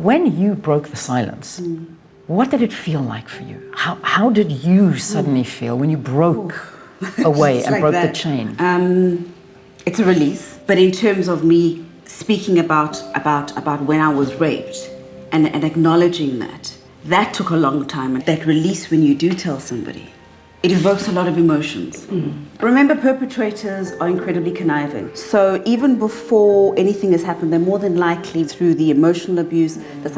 When you broke the silence, what did it feel like for you? How did you suddenly feel when you broke away and like broke that. the chain? It's a release, but in terms of me speaking about when I was raped and acknowledging that took a long time. And that release when you do tell somebody, it evokes a lot of emotions. Remember, perpetrators are incredibly conniving. So even before anything has happened, they're more than likely, through the emotional abuse, the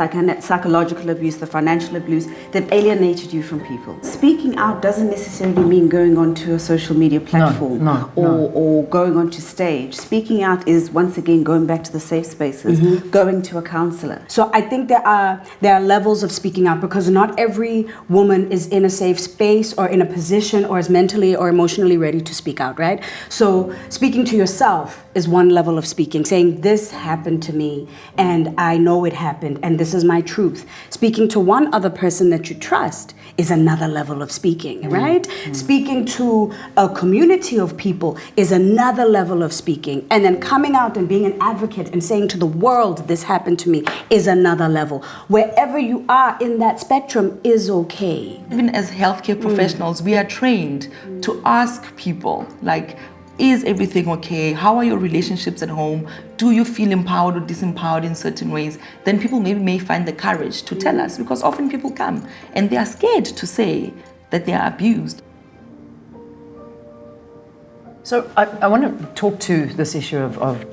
psychological abuse, the financial abuse, they've alienated you from people. Speaking out doesn't necessarily mean going onto a social media platform or going onto stage. Speaking out is, once again, going back to the safe spaces, going to a counselor. So I think there are levels of speaking out, because not every woman is in a safe space or in a position or is mentally or emotionally ready to speak out, right? So speaking to yourself is one level of speaking, saying this happened to me and I know it happened and this is my truth. Speaking to one other person that you trust is another level of speaking, right? Speaking to a community of people is another level of speaking. And then coming out and being an advocate and saying to the world, this happened to me, is another level. Wherever you are in that spectrum is okay. Even as healthcare professionals, we are trained to ask people, like, is everything okay? How are your relationships at home? Do you feel empowered or disempowered in certain ways? Then people maybe may find the courage to tell us, because often people come and they are scared to say that they are abused. So I want to talk to this issue of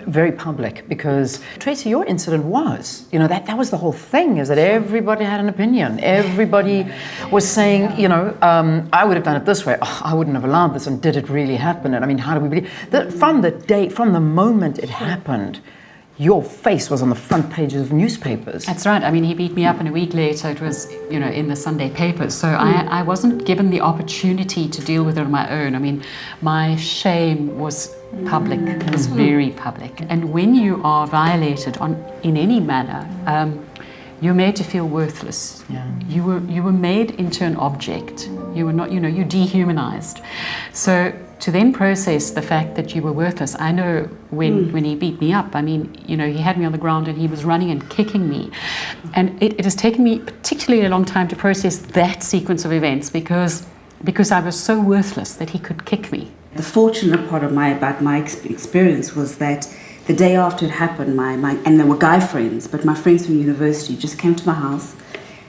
very public, because Tracy, your incident was, that was the whole thing, is that everybody had an opinion. Everybody was saying, I would have done it this way. Oh, I wouldn't have allowed this. And did it really happen? And I mean, how do we believe that from the moment it happened, your face was on the front pages of newspapers. That's right. I mean, he beat me up, and a week later it was, in the Sunday papers. So I wasn't given the opportunity to deal with it on my own. I mean, my shame was public. It was very public. And when you are violated in any manner, you're made to feel worthless. Yeah. You were made into an object. You were not, you're dehumanized. So to then process the fact that you were worthless, I know when he beat me up, I mean, he had me on the ground and he was running and kicking me. And it has taken me particularly a long time to process that sequence of events, because I was so worthless that he could kick me. The fortunate part about my experience was that the day after it happened, and there were guy friends, but my friends from university just came to my house.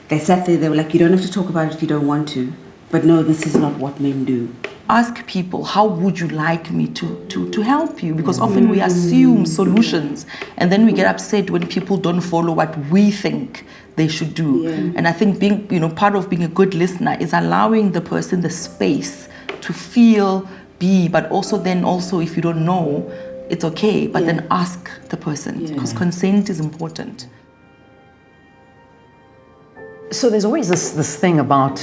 They sat there, they were like, you don't have to talk about it if you don't want to, but no, this is not what men do. Ask people, how would you like me to help you? Because often we assume solutions and then we get upset when people don't follow what we think they should do. Yeah. And I think being, part of being a good listener is allowing the person the space to feel, but also if you don't know, it's okay, but then ask the person, because consent is important. So there's always this thing about,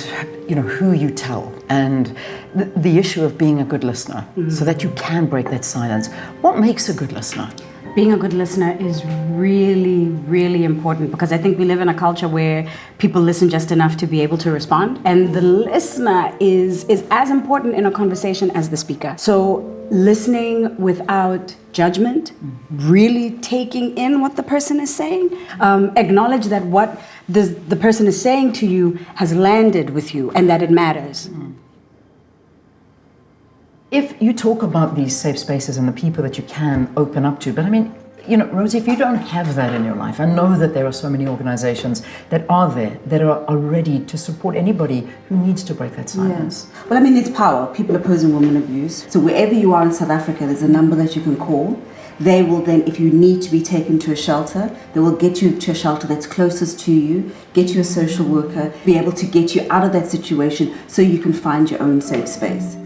who you tell, and the issue of being a good listener, so that you can break that silence. What makes a good listener? Being a good listener is really, really important, because I think we live in a culture where people listen just enough to be able to respond. And the listener is as important in a conversation as the speaker. So listening without judgment, really taking in what the person is saying, acknowledge that what the person is saying to you has landed with you and that it matters. If you talk about these safe spaces and the people that you can open up to, but I mean, Rosie, if you don't have that in your life, I know that there are so many organizations that are there, that are ready to support anybody who needs to break that silence. Yeah. Well, I mean, it's POWA, People Opposing Women Abuse. So wherever you are in South Africa, there's a number that you can call. They will then, if you need to be taken to a shelter, they will get you to a shelter that's closest to you, get you a social worker, be able to get you out of that situation so you can find your own safe space.